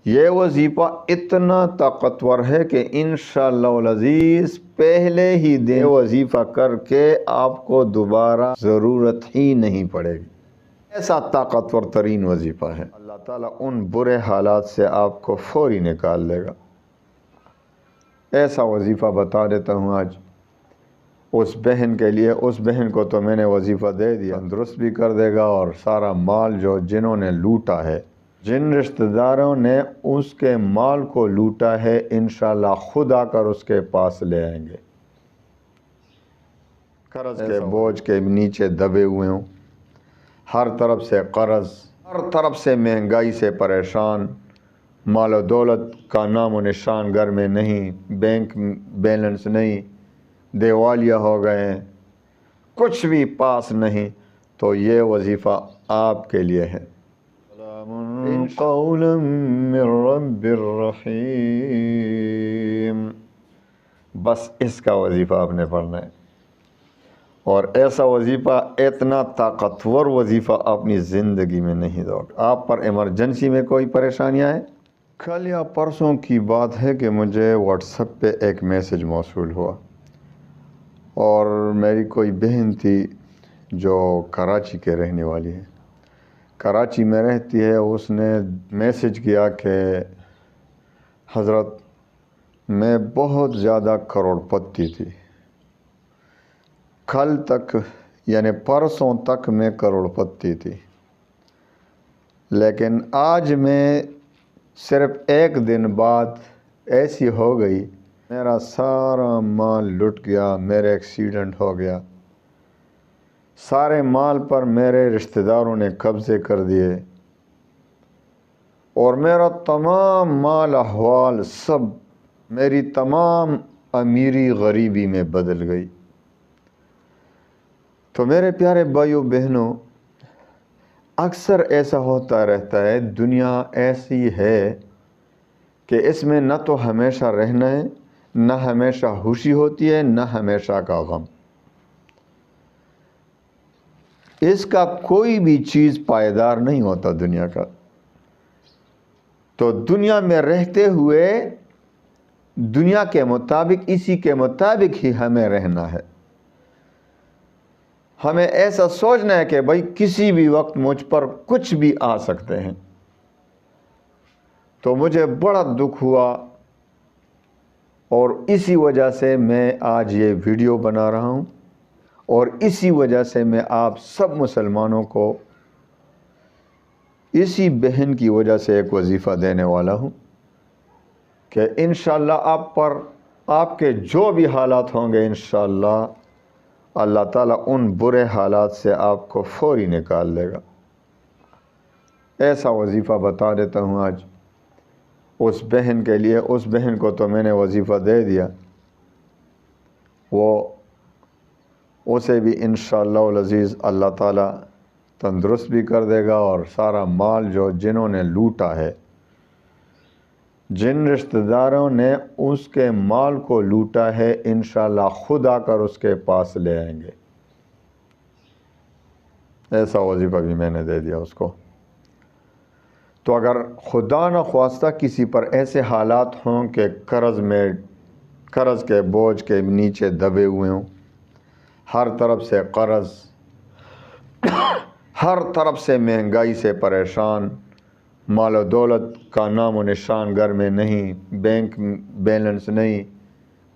یہ وظیفہ اتنا طاقتور ہے کہ انشاءاللہ العزیز پہلے ہی دن وظیفہ کر کے آپ کو دوبارہ ضرورت ہی نہیں پڑے گی۔ ایسا طاقتور ترین وظیفہ ہے۔ اللہ تعالیٰ ان برے حالات سے آپ کو فوری نکال دے گا۔ ایسا وظیفہ بتا دیتا ہوں آج اس بہن کے لیے۔ اس بہن کو تو میں نے وظیفہ دے دیا، درست بھی کر دے گا، اور سارا مال جو جنہوں نے لوٹا ہے، جن رشتہ داروں نے اس کے مال کو لوٹا ہے، انشاءاللہ خود آ کر اس کے پاس لے آئیں گے۔ قرض کے بوجھ کے نیچے دبے ہوئے ہوں، ہر طرف سے قرض، ہر طرف سے مہنگائی سے پریشان، مال و دولت کا نام و نشان گھر میں نہیں، بینک بیلنس نہیں، دیوالیہ ہو گئے، کچھ بھی پاس نہیں، تو یہ وظیفہ آپ کے لیے ہے۔ قولا من رب الرحیم، بس اس کا وظیفہ آپ نے پڑھنا ہے، اور ایسا وظیفہ، اتنا طاقتور وظیفہ اپنی زندگی میں نہیں دو گے۔ آپ پر ایمرجنسی میں کوئی پریشانیاں ہیں؟ کل یا پرسوں کی بات ہے کہ مجھے واٹس ایپ پہ ایک میسج موصول ہوا، اور میری کوئی بہن تھی جو کراچی کے رہنے والی ہے، کراچی میں رہتی ہے۔ اس نے میسج کیا کہ حضرت میں بہت زیادہ کروڑ پتی تھی، کل تک یعنی پرسوں تک میں کروڑ پتی تھی، لیکن آج میں صرف ایک دن بعد ایسی ہو گئی، میرا سارا مال لٹ گیا، میرے ایکسیڈنٹ ہو گیا، سارے مال پر میرے رشتہ داروں نے قبضے کر دیے، اور میرا تمام مال احوال سب، میری تمام امیری غریبی میں بدل گئی۔ تو میرے پیارے بھائیوں بہنوں، اکثر ایسا ہوتا رہتا ہے، دنیا ایسی ہے کہ اس میں نہ تو ہمیشہ رہنا ہے، نہ ہمیشہ خوشی ہوتی ہے، نہ ہمیشہ کا غم۔ اس کا کوئی بھی چیز پائیدار نہیں ہوتا دنیا کا۔ تو دنیا میں رہتے ہوئے دنیا کے مطابق، اسی کے مطابق ہی ہمیں رہنا ہے۔ ہمیں ایسا سوچنا ہے کہ بھائی کسی بھی وقت مجھ پر کچھ بھی آ سکتے ہیں۔ تو مجھے بڑا دکھ ہوا، اور اسی وجہ سے میں آج یہ ویڈیو بنا رہا ہوں، اور اسی وجہ سے میں آپ سب مسلمانوں کو اسی بہن کی وجہ سے ایک وظیفہ دینے والا ہوں کہ انشاءاللہ آپ پر، آپ کے جو بھی حالات ہوں گے، انشاءاللہ اللہ تعالیٰ ان برے حالات سے آپ کو فوری نکال دے گا۔ ایسا وظیفہ بتا دیتا ہوں آج اس بہن کے لیے۔ اس بہن کو تو میں نے وظیفہ دے دیا، وہ اسے بھی انشاءاللہ العزیز اللہ تعالیٰ تندرست بھی کر دے گا، اور سارا مال جو جنہوں نے لوٹا ہے، جن رشتہ داروں نے اس کے مال کو لوٹا ہے، انشاءاللہ خود آ کر اس کے پاس لے آئیں گے۔ ایسا وظیفہ بھی میں نے دے دیا اس کو۔ تو اگر خدا نہ خواستہ کسی پر ایسے حالات ہوں کہ قرض کے بوجھ کے نیچے دبے ہوئے ہوں، ہر طرف سے قرض، ہر طرف سے مہنگائی سے پریشان، مال و دولت کا نام و نشان گھر میں نہیں، بینک بیلنس نہیں،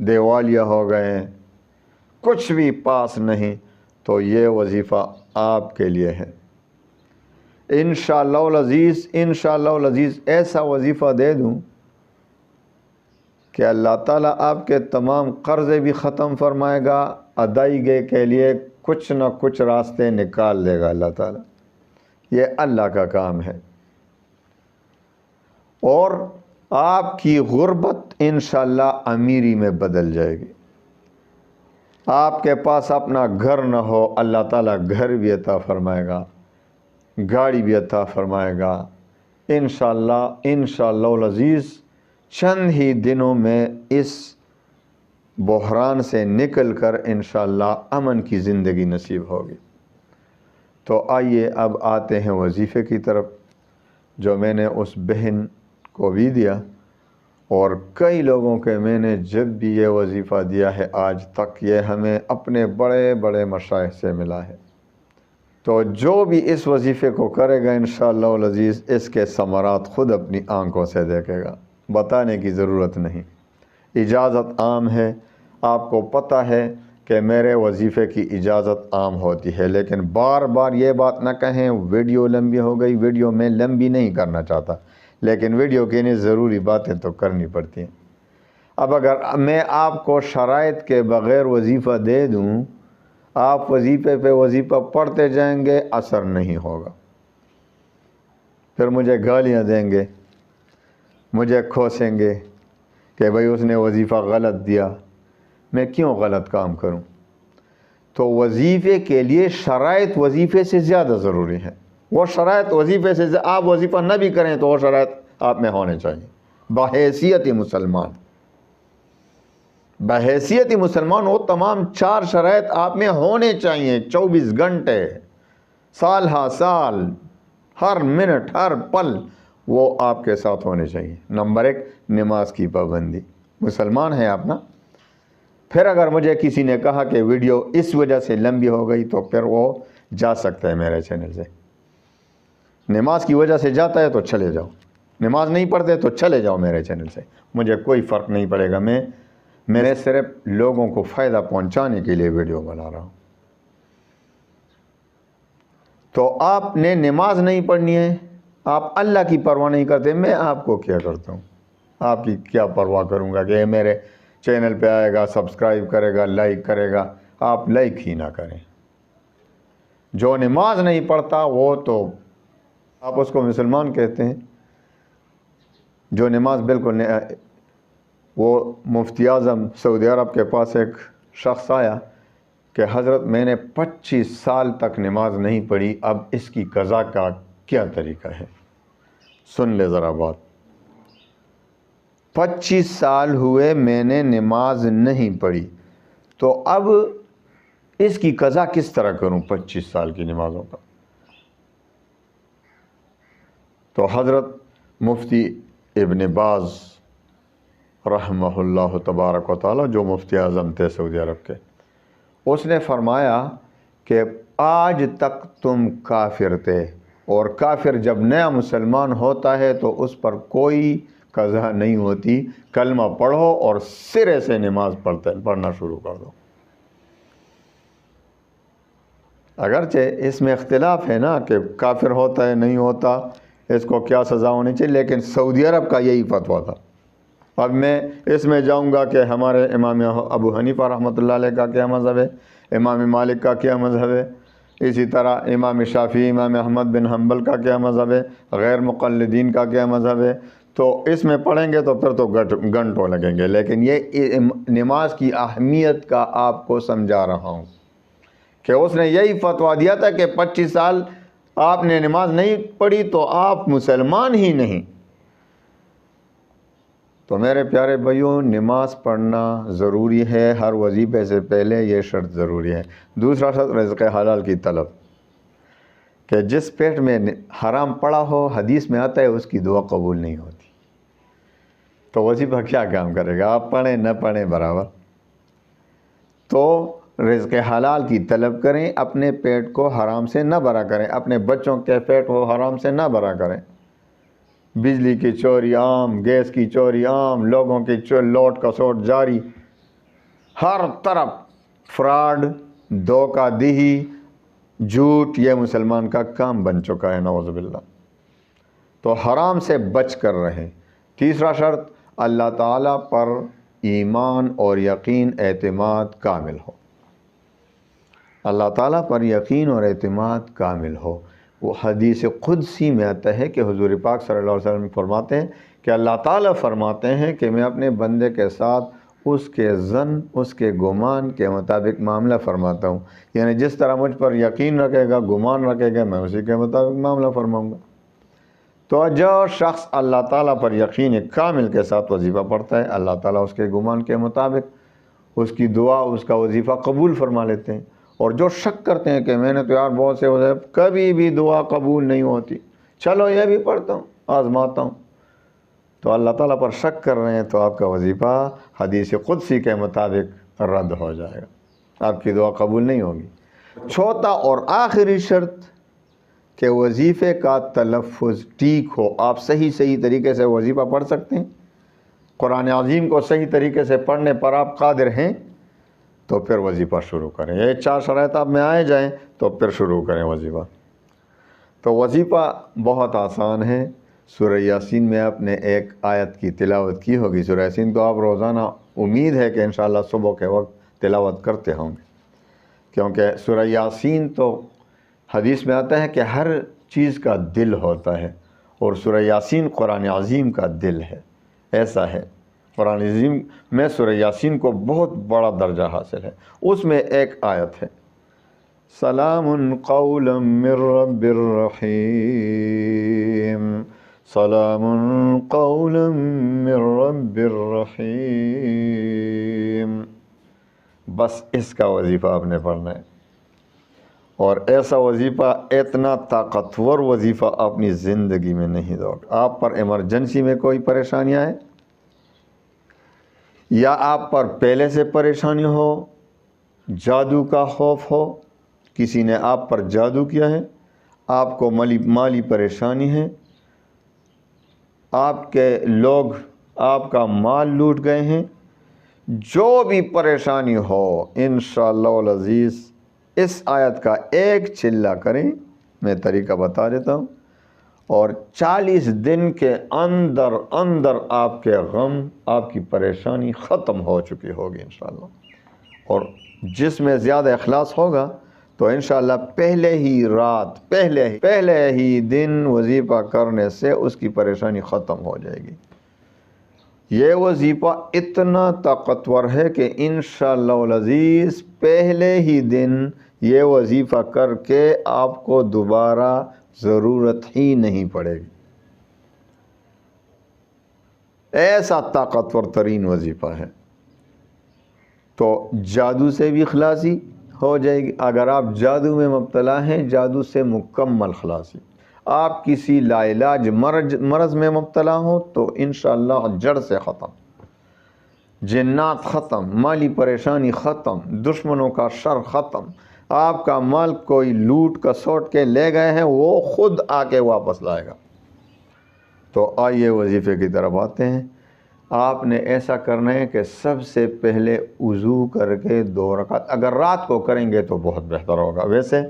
دیوالیہ ہو گئے، کچھ بھی پاس نہیں، تو یہ وظیفہ آپ کے لیے ہے۔ انشاءاللہ العزیز ایسا وظیفہ دے دوں کہ اللہ تعالیٰ آپ کے تمام قرضے بھی ختم فرمائے گا، ادائیگی کے لیے کچھ نہ کچھ راستے نکال دے گا اللہ تعالیٰ۔ یہ اللہ کا کام ہے، اور آپ کی غربت انشاءاللہ امیری میں بدل جائے گی۔ آپ کے پاس اپنا گھر نہ ہو، اللہ تعالیٰ گھر بھی عطا فرمائے گا، گاڑی بھی عطا فرمائے گا، انشاءاللہ العزیز چند ہی دنوں میں اس بحران سے نکل کر انشاءاللہ امن کی زندگی نصیب ہوگی۔ تو آئیے اب آتے ہیں وظیفے کی طرف جو میں نے اس بہن کو بھی دیا، اور کئی لوگوں کے میں نے جب بھی یہ وظیفہ دیا ہے آج تک یہ ہمیں اپنے بڑے بڑے مشائخ سے ملا ہے۔ تو جو بھی اس وظیفے کو کرے گا انشاءاللہ العزیز اس کے ثمرات خود اپنی آنکھوں سے دیکھے گا، بتانے کی ضرورت نہیں۔ اجازت عام ہے، آپ کو پتہ ہے کہ میرے وظیفے کی اجازت عام ہوتی ہے، لیکن بار بار یہ بات نہ کہیں ویڈیو لمبی ہو گئی۔ ویڈیو میں لمبی نہیں کرنا چاہتا، لیکن ویڈیو کے لیے ضروری باتیں تو کرنی پڑتی ہیں۔ اب اگر میں آپ کو شرائط کے بغیر وظیفہ دے دوں، آپ وظیفے پہ وظیفہ پڑھتے جائیں گے، اثر نہیں ہوگا، پھر مجھے گالیاں دیں گے، مجھے کھوسیں گے کہ بھئی اس نے وظیفہ غلط دیا۔ میں کیوں غلط کام کروں؟ تو وظیفے کے لیے شرائط وظیفے سے زیادہ ضروری ہے۔ وہ شرائط وظیفے سے آپ وظیفہ نہ بھی کریں تو وہ شرائط آپ میں ہونے چاہیے بحیثیت مسلمان۔ بحیثیت مسلمان وہ تمام 4 شرائط آپ میں ہونے چاہیے، 24 گھنٹے، سال ہا سال، ہر منٹ ہر پل وہ آپ کے ساتھ ہونے چاہیے۔ نمبر 1 نماز کی پابندی، مسلمان ہیں آپ نا۔ پھر اگر مجھے کسی نے کہا کہ ویڈیو اس وجہ سے لمبی ہو گئی تو پھر وہ جا سکتا ہے میرے چینل سے۔ نماز کی وجہ سے جاتا ہے تو چلے جاؤ، نماز نہیں پڑھتے تو چلے جاؤ میرے چینل سے، مجھے کوئی فرق نہیں پڑے گا۔ میں صرف لوگوں کو فائدہ پہنچانے کے لیے ویڈیو بنا رہا ہوں۔ تو آپ نے نماز نہیں پڑھنی ہے، آپ اللہ کی پرواہ نہیں کرتے، میں آپ کو کیا کرتا ہوں؟ آپ کی کیا پرواہ کروں گا کہ میرے چینل پہ آئے گا، سبسکرائب کرے گا، لائک کرے گا؟ آپ لائک ہی نہ کریں۔ جو نماز نہیں پڑھتا وہ تو آپ اس کو مسلمان کہتے ہیں، جو نماز بالکل نہیں۔ وہ مفتی اعظم سعودی عرب کے پاس ایک شخص آیا کہ حضرت میں نے 25 سال تک نماز نہیں پڑھی، اب اس کی قضا کا کیا طریقہ ہے؟ سن لے ذرا بات۔ 25 سال ہوئے میں نے نماز نہیں پڑھی، تو اب اس کی قضا کس طرح کروں 25 سال کی نمازوں کا؟ تو حضرت مفتی ابن باز رحمہ اللہ تبارک و تعالی، جو مفتی اعظم تھے سعودی عرب کے، اس نے فرمایا کہ آج تک تم کافر تھے، اور کافر جب نیا مسلمان ہوتا ہے تو اس پر کوئی قضا نہیں ہوتی، کلمہ پڑھو اور سرے سے نماز پڑھنا شروع کر دو۔ اگرچہ اس میں اختلاف ہے نا کہ کافر ہوتا ہے نہیں ہوتا، اس کو کیا سزا ہونی چاہیے، لیکن سعودی عرب کا یہی فتویٰ تھا۔ اب میں اس میں جاؤں گا کہ ہمارے امام ابو حنیفہ رحمۃ اللہ علیہ کا کیا مذہب ہے، امام مالک کا کیا مذہب ہے، اسی طرح امام شافعی، امام احمد بن حنبل کا کیا مذہب ہے، غیر مقلدین کا کیا مذہب ہے، تو اس میں پڑھیں گے تو پھر تو گھنٹوں لگیں گے۔ لیکن یہ نماز کی اہمیت کا آپ کو سمجھا رہا ہوں کہ اس نے یہی فتویٰ دیا تھا کہ 25 سال آپ نے نماز نہیں پڑھی تو آپ مسلمان ہی نہیں۔ تو میرے پیارے بھائیوں، نماز پڑھنا ضروری ہے، ہر وظیفے سے پہلے یہ شرط ضروری ہے۔ دوسرا شرط رزق حلال کی طلب، کہ جس پیٹ میں حرام پڑا ہو، حدیث میں آتا ہے اس کی دعا قبول نہیں ہوتی۔ تو وظیفہ کیا کام کرے گا؟ آپ پڑھیں نہ پڑھیں برابر۔ تو رزق حلال کی طلب کریں، اپنے پیٹ کو حرام سے نہ بھرا کریں، اپنے بچوں کے پیٹ کو حرام سے نہ بھرا کریں۔ بجلی کی چوری عام، گیس کی چوری عام، لوگوں کی لوٹ کسوٹ جاری، ہر طرف فراڈ، دھوکہ دہی، جھوٹ، یہ مسلمان کا کام بن چکا ہے، نعوذ باللہ۔ تو حرام سے بچ کر رہیں۔ تیسرا شرط، اللہ تعالیٰ پر ایمان اور یقین اعتماد کامل ہو، اللہ تعالیٰ پر یقین اور اعتماد کامل ہو۔ وہ حدیث قدسی میں آتا ہے کہ حضور پاک صلی اللہ علیہ وسلم فرماتے ہیں کہ اللہ تعالیٰ فرماتے ہیں کہ میں اپنے بندے کے ساتھ اس کے ظن، اس کے گمان کے مطابق معاملہ فرماتا ہوں، یعنی جس طرح مجھ پر یقین رکھے گا، گمان رکھے گا، میں اسی کے مطابق معاملہ فرماؤں گا۔ تو جو شخص اللہ تعالیٰ پر یقین کامل کے ساتھ وظیفہ پڑھتا ہے، اللہ تعالیٰ اس کے گمان کے مطابق اس کی دعا، اس کا وظیفہ قبول فرما لیتے ہیں۔ اور جو شک کرتے ہیں کہ میں نے تو یار بہت سے وظیفے، کبھی بھی دعا قبول نہیں ہوتی، چلو یہ بھی پڑھتا ہوں، آزماتا ہوں، تو اللہ تعالیٰ پر شک کر رہے ہیں تو آپ کا وظیفہ حدیث قدسی کے مطابق رد ہو جائے گا، آپ کی دعا قبول نہیں ہوگی۔ چوتھا اور آخری شرط کہ وظیفے کا تلفظ ٹھیک ہو، آپ صحیح طریقے سے وظیفہ پڑھ سکتے ہیں، قرآن عظیم کو صحیح طریقے سے پڑھنے پر آپ قادر ہیں تو پھر وظیفہ شروع کریں۔ یہ 4 شرائط آپ میں آئے جائیں تو پھر شروع کریں وظیفہ۔ تو وظیفہ بہت آسان ہے۔ سورہ یاسین میں آپ نے ایک آیت کی تلاوت کی ہوگی۔ سورہ یاسین تو آپ روزانہ امید ہے کہ انشاءاللہ صبح کے وقت تلاوت کرتے ہوں گے، کیونکہ سورہ یاسین تو حدیث میں آتا ہے کہ ہر چیز کا دل ہوتا ہے، اور سورہ یاسین قرآن عظیم کا دل ہے۔ ایسا ہے، قرآن عظیم میں سورہ یاسین کو بہت بڑا درجہ حاصل ہے۔ اس میں ایک آیت ہے، سلام قولا من رب الرحیم، سلام قولا من رب الرحیم۔ بس اس کا وظیفہ آپ نے پڑھنا ہے، اور ایسا وظیفہ، اتنا طاقتور وظیفہ اپنی زندگی میں نہیں دو گے۔ آپ پر ایمرجنسی میں کوئی پریشانی آئے، یا آپ پر پہلے سے پریشانی ہو، جادو کا خوف ہو، کسی نے آپ پر جادو کیا ہے، آپ کو مالی پریشانی ہے، آپ کے لوگ آپ کا مال لوٹ گئے ہیں، جو بھی پریشانی ہو، انشاءاللہ العزیز اس آیت کا ایک چلہ کریں۔ میں طریقہ بتا دیتا ہوں، اور 40 دن کے اندر آپ کے غم، آپ کی پریشانی ختم ہو چکی ہوگی انشاءاللہ۔ اور جس میں زیادہ اخلاص ہوگا تو انشاءاللہ پہلے ہی دن وظیفہ کرنے سے اس کی پریشانی ختم ہو جائے گی۔ یہ وظیفہ اتنا طاقتور ہے کہ انشاءاللہ العزیز پہلے ہی دن یہ وظیفہ کر کے آپ کو دوبارہ ضرورت ہی نہیں پڑے گی۔ ایسا طاقتور ترین وظیفہ ہے۔ تو جادو سے بھی خلاصی ہو جائے گی۔ اگر آپ جادو میں مبتلا ہیں، جادو سے مکمل خلاصی۔ آپ کسی لاعلاج مرض میں مبتلا ہوں تو انشاءاللہ جڑ سے ختم، جنات ختم، مالی پریشانی ختم، دشمنوں کا شر ختم، آپ کا مال کوئی لوٹ کسوٹ کے لے گئے ہیں وہ خود آ کے واپس لائے گا۔ تو آئیے وظیفے کی طرف آتے ہیں۔ آپ نے ایسا کرنا ہے کہ سب سے پہلے وضو کر کے 2 رکعت، اگر رات کو کریں گے تو بہت بہتر ہوگا، ویسے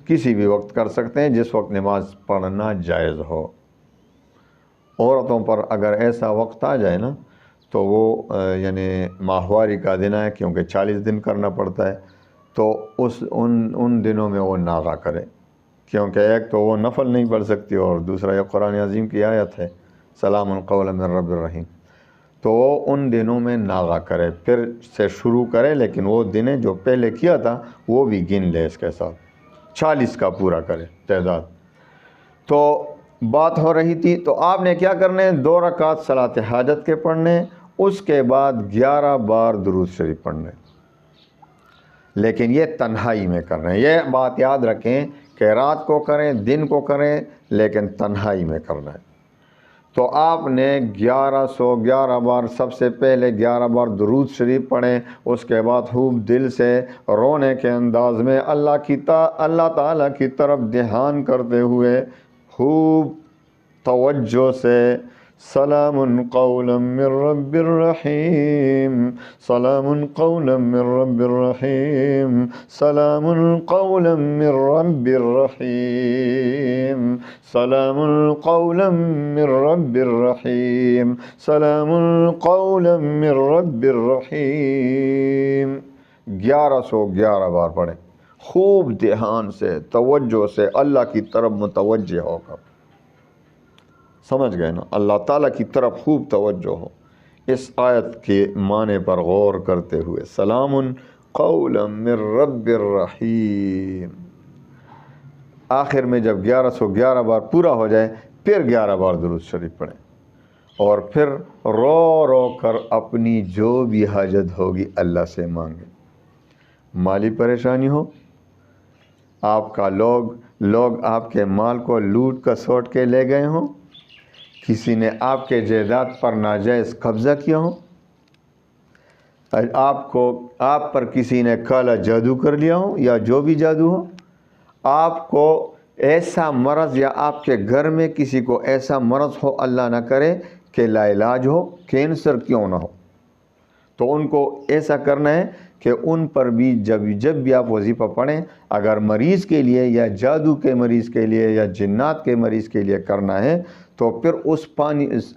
کسی بھی وقت کر سکتے ہیں جس وقت نماز پڑھنا جائز ہو۔ عورتوں پر اگر ایسا وقت آ جائے نا تو وہ یعنی ماہواری کا دن ہے، کیونکہ 40 دن کرنا پڑتا ہے، تو ان دنوں میں وہ ناغہ کرے، کیونکہ ایک تو وہ نفل نہیں پڑھ سکتی، اور دوسرا یہ قرآن عظیم کی آیت ہے سلام قولا من رب الرحیم، تو وہ ان دنوں میں ناغہ کرے، پھر سے شروع کرے، لیکن وہ دنیں جو پہلے کیا تھا وہ بھی گن لے اس کے ساتھ، 40 کا پورا کرے تعداد۔ تو بات ہو رہی تھی، تو آپ نے کیا کرنے ہیں، 2 رکعت صلاۃ حاجت کے پڑھنے، اس کے بعد 11 بار درود شریف پڑھنے، لیکن یہ تنہائی میں کرنا ہے۔ یہ بات یاد رکھیں کہ رات کو کریں، دن کو کریں، لیکن تنہائی میں کرنا ہے۔ تو آپ نے 1111 بار، سب سے پہلے 11 بار درود شریف پڑھیں، اس کے بعد خوب دل سے رونے کے انداز میں اللہ تعالیٰ کی طرف دھیان کرتے ہوئے خوب توجہ سے سلام قولا من رب الرحیم، سلام قولا من رب الرحیم، سلام قولا من رب الرحیم، سلام قولا من رب الرحیم، سلام قولا من رب الرحیم، 1111 بار پڑھیں، خوب دھیان سے، توجہ سے، اللہ کی طرف متوجہ ہو کر۔ سمجھ گئے نا، اللہ تعالیٰ کی طرف خوب توجہ ہو، اس آیت کے معنی پر غور کرتے ہوئے سلام قولا من رب الرحیم۔ آخر میں جب 1111 بار پورا ہو جائے پھر 11 بار درود شریف پڑھیں، اور پھر رو رو کر اپنی جو بھی حاجت ہوگی اللہ سے مانگیں۔ مالی پریشانی ہو، آپ کا لوگ آپ کے مال کو لوٹ کسوٹ کے لے گئے ہوں، کسی نے آپ کے جائیداد پر ناجائز قبضہ کیا ہو، آپ پر کسی نے کالا جادو کر لیا ہو یا جو بھی جادو ہو، آپ کو ایسا مرض یا آپ کے گھر میں کسی کو ایسا مرض ہو، اللہ نہ کرے کہ لا علاج ہو، کینسر کیوں نہ ہو، تو ان کو ایسا کرنا ہے کہ ان پر بھی جب بھی آپ وظیفہ پڑھیں، اگر مریض کے لیے یا جادو کے مریض کے لیے یا جنات کے مریض کے لیے کرنا ہے تو پھر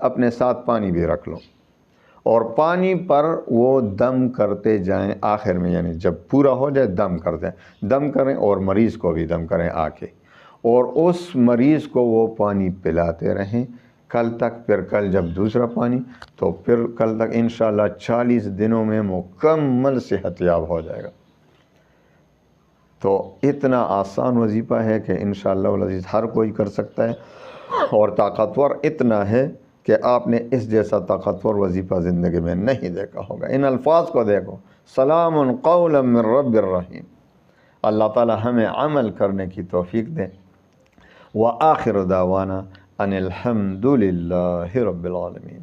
اپنے ساتھ پانی بھی رکھ لو، اور پانی پر وہ دم کرتے جائیں آخر میں، یعنی جب پورا ہو جائے دم کریں اور مریض کو بھی دم کریں آ کے، اور اس مریض کو وہ پانی پلاتے رہیں کل تک، پھر کل جب دوسرا پانی، تو پھر کل تک انشاءاللہ 40 دنوں میں مکمل صحت یاب ہو جائے گا۔ تو اتنا آسان وظیفہ ہے کہ انشاءاللہ العزیز ہر کوئی کر سکتا ہے، اور طاقتور اتنا ہے کہ آپ نے اس جیسا طاقتور وظیفہ زندگی میں نہیں دیکھا ہوگا۔ ان الفاظ کو دیکھو، سلام قولا من رب الرحیم۔ اللہ تعالی ہمیں عمل کرنے کی توفیق دے۔ وآخر دعوانا ان الحمد للہ رب العالمین۔